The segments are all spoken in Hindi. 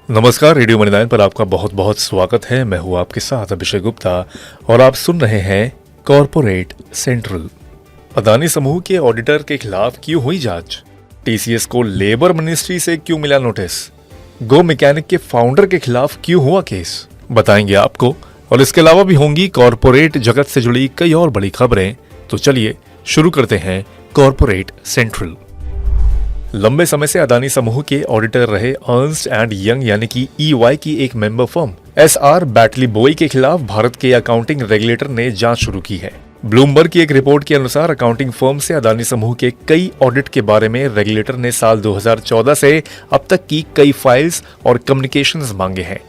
नमस्कार, रेडियो मनी 9 पर आपका बहुत बहुत स्वागत है। मैं हूं आपके साथ अभिषेक गुप्ता और आप सुन रहे हैं कॉर्पोरेट सेंट्रल। अदानी समूह के ऑडिटर के खिलाफ क्यों हुई जांच? टीसीएस को लेबर मिनिस्ट्री से क्यों मिला नोटिस? गो मैकेनिक के फाउंडर के खिलाफ क्यों हुआ केस? बताएंगे आपको। और इसके अलावा भी होंगी कॉर्पोरेट जगत से जुड़ी कई और बड़ी खबरें। तो चलिए शुरू करते हैं कॉर्पोरेट सेंट्रल। लंबे समय से अदानी समूह के ऑडिटर रहे अर्न्स्ट एंड यंग यानी कि EY की एक मेंबर फर्म SR बैटलीबोई के खिलाफ भारत के अकाउंटिंग रेगुलेटर ने जांच शुरू की है। ब्लूमबर्ग की एक रिपोर्ट के अनुसार अकाउंटिंग फर्म से अदानी समूह के कई ऑडिट के बारे में रेगुलेटर ने साल 2014 से अब तक की कई फाइल्स और कम्युनिकेशंस मांगे हैं।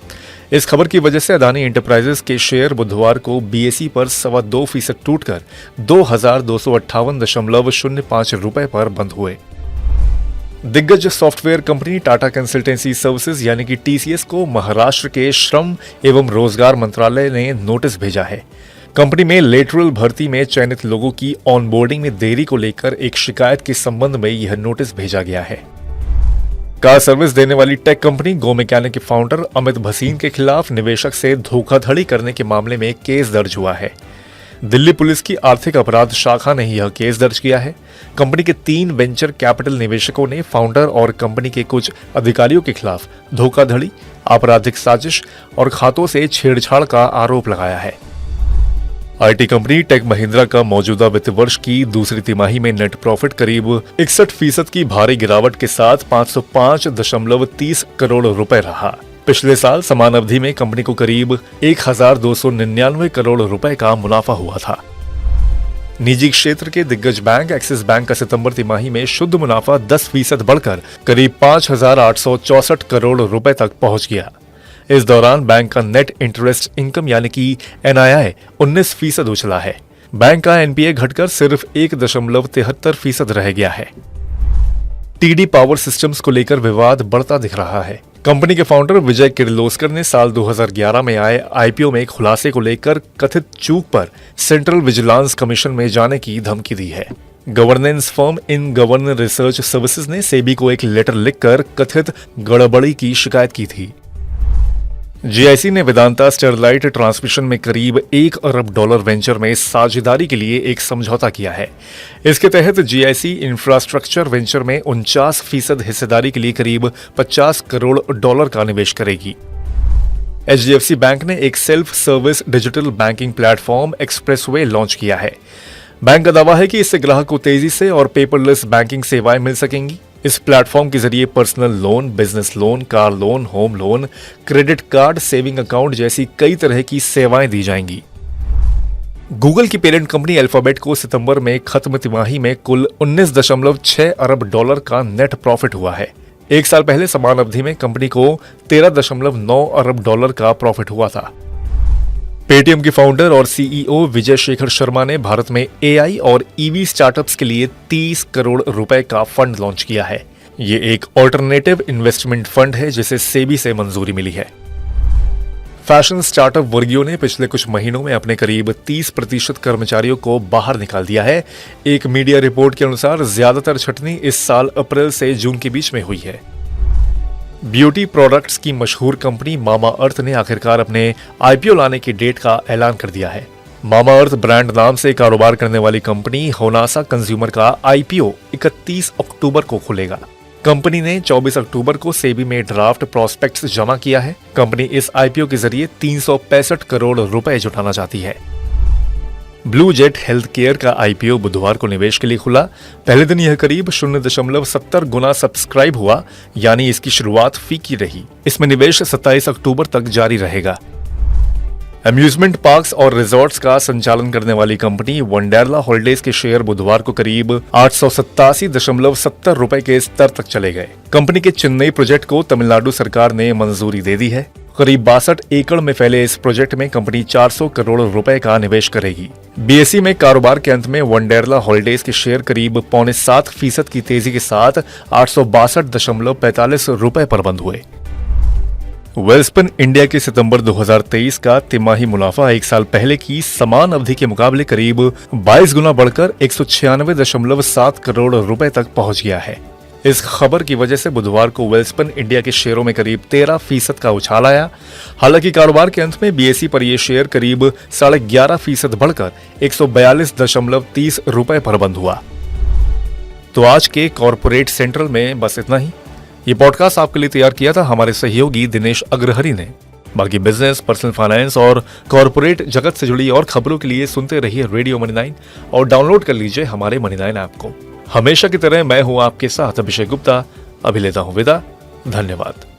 इस खबर की वजह से अदानी एंटरप्राइजेस के शेयर बुधवार को BSE पर 2.25% टूटकर 2258.05 रुपए पर बंद हुए। दिग्गज software company Tata consultancy services यानी कि TCS को महाराष्ट्र के श्रम एवं रोजगार मंत्रालय ने नोटिस भेजा है। कंपनी में लेटरल भर्ती में चयनित लोगों की ऑनबोर्डिंग में देरी को लेकर एक शिकायत के संबंध में यह नोटिस भेजा गया है। कार सर्विस देने वाली टेक कंपनी गो मैकेनिक के फाउंडर अमित भसीन के खिलाफ निवेशक से धोखाधड़ी करने के मामले में केस दर्ज हुआ है। दिल्ली पुलिस की आर्थिक अपराध शाखा ने यह केस दर्ज किया है। कंपनी के 3 वेंचर कैपिटल निवेशकों ने फाउंडर और कंपनी के कुछ अधिकारियों के खिलाफ धोखाधड़ी, आपराधिक साजिश और खातों से छेड़छाड़ का आरोप लगाया है। IT कंपनी टेक महिंद्रा का मौजूदा वित्त वर्ष की दूसरी तिमाही में नेट प्रॉफिट करीब 61% की भारी गिरावट के साथ 505.30 करोड़ रुपए रहा। पिछले साल समान अवधि में कंपनी को करीब 1299 करोड़ रुपए का मुनाफा हुआ था। निजी क्षेत्र के दिग्गज बैंक एक्सिस बैंक का सितंबर तिमाही में शुद्ध मुनाफा 10% बढ़कर करीब 5,864 करोड़ रुपए तक पहुंच गया। इस दौरान बैंक का नेट इंटरेस्ट इनकम यानी कि NII 19% उछला है। बैंक का NPA घटकर सिर्फ 1.73% रह गया है। TD पावर सिस्टम्स को लेकर विवाद बढ़ता दिख रहा है। कंपनी के फाउंडर विजय किर्लोस्कर ने साल 2011 में आए IPO में खुलासे को लेकर कथित चूक पर सेंट्रल विजिलेंस कमीशन में जाने की धमकी दी है। गवर्नेंस फर्म इन गवर्नर रिसर्च सर्विसेज ने सेबी को एक लेटर लिखकर कथित गड़बड़ी की शिकायत की थी। GIC ने वेदांता स्टरलाइट ट्रांसमिशन में करीब $1 अरब वेंचर में साझेदारी के लिए एक समझौता किया है। इसके तहत GIC इंफ्रास्ट्रक्चर वेंचर में 49% हिस्सेदारी के लिए करीब $50 करोड़ का निवेश करेगी। HDFC बैंक ने एक self service digital banking platform expressway launch किया है। बैंक का दावा है कि इससे ग्राहक को तेजी से और पेपरलेस बैंकिंग सेवाएं मिल सकेंगी। इस प्लेटफॉर्म के जरिए personal loan, business loan, car loan, home loan, credit card, saving account जैसी कई तरह की सेवाएं दी जाएंगी। गूगल की पेरेंट कंपनी अल्फाबेट को सितंबर में खत्म तिमाही में कुल $19.6 अरब का नेट प्रॉफिट हुआ है। एक साल पहले समान अवधि में कंपनी को $13.9 अरब का प्रॉफिट हुआ था। पेटीएम के फाउंडर और CEO विजय शेखर शर्मा ने भारत में AI और EV स्टार्टअप्स के लिए 30 करोड़ रुपए का फंड लॉन्च किया है। ये एक ऑल्टरनेटिव इन्वेस्टमेंट फंड है जिसे सेबी से मंजूरी मिली है। फैशन स्टार्टअप वर्गियो ने पिछले कुछ महीनों में अपने करीब 30% कर्मचारियों को बाहर निकाल दिया है। एक मीडिया रिपोर्ट के अनुसार ज्यादातर छटनी इस साल अप्रैल से जून के बीच में हुई है। ब्यूटी प्रोडक्ट्स की मशहूर कंपनी मामा अर्थ ने आखिरकार अपने IPO लाने की डेट का ऐलान कर दिया है। मामा अर्थ ब्रांड नाम से कारोबार करने वाली कंपनी होनासा कंज्यूमर का IPO 31 अक्टूबर को खुलेगा। कंपनी ने 24 अक्टूबर को सेबी में ड्राफ्ट प्रॉस्पेक्ट्स जमा किया है। कंपनी इस IPO के जरिए 365 करोड़ रुपए जुटाना चाहती है। ब्लू जेट हेल्थ केयर का IPO बुधवार को निवेश के लिए खुला। पहले दिन यह करीब 0.70 गुना सब्सक्राइब हुआ, यानी इसकी शुरुआत फीकी रही। इसमें निवेश 27 अक्टूबर तक जारी रहेगा। अम्यूजमेंट पार्क्स और रिजॉर्ट्स का संचालन करने वाली कंपनी वंडरला हॉलिडेज के शेयर बुधवार को करीब 887.70 रुपए के स्तर तक चले गए। कंपनी के चेन्नई प्रोजेक्ट को तमिलनाडु सरकार ने मंजूरी दे दी है। करीब 62 एकड़ में फैले इस प्रोजेक्ट में कंपनी 400 करोड़ रुपए का निवेश करेगी। BSE में कारोबार के अंत में वंडरला हॉलिडेज के शेयर करीब 7.25% की तेजी के साथ 862.45 रुपए पर बंद हुए। वेलस्पन इंडिया के सितंबर 2023 का तिमाही मुनाफा एक साल पहले की समान अवधि के मुकाबले करीब 22 गुना बढ़कर 196.7 करोड़ रुपए तक पहुंच गया है। इस खबर की वजह से बुधवार को वेल्सपन इंडिया के शेयरों में करीब 13% का उछाल आया। हालांकि कारोबार के अंत में बीएसई पर यह शेयर करीब 11.5% बढ़कर 142.30 रुपए पर बंद हुआ। तो आज के कॉर्पोरेट सेंट्रल में बस इतना ही। ये पॉडकास्ट आपके लिए तैयार किया था हमारे सहयोगी दिनेश अग्रहरि ने। बाकी बिजनेस, पर्सनल फाइनेंस और कॉर्पोरेट जगत से जुड़ी और खबरों के लिए सुनते रहिए रेडियो मनी 9 और डाउनलोड कर लीजिए हमारे मनी 9 ऐप को। हमेशा की तरह मैं हूं आपके साथ अभिषेक गुप्ता। अभी लेता हूं विदा। धन्यवाद।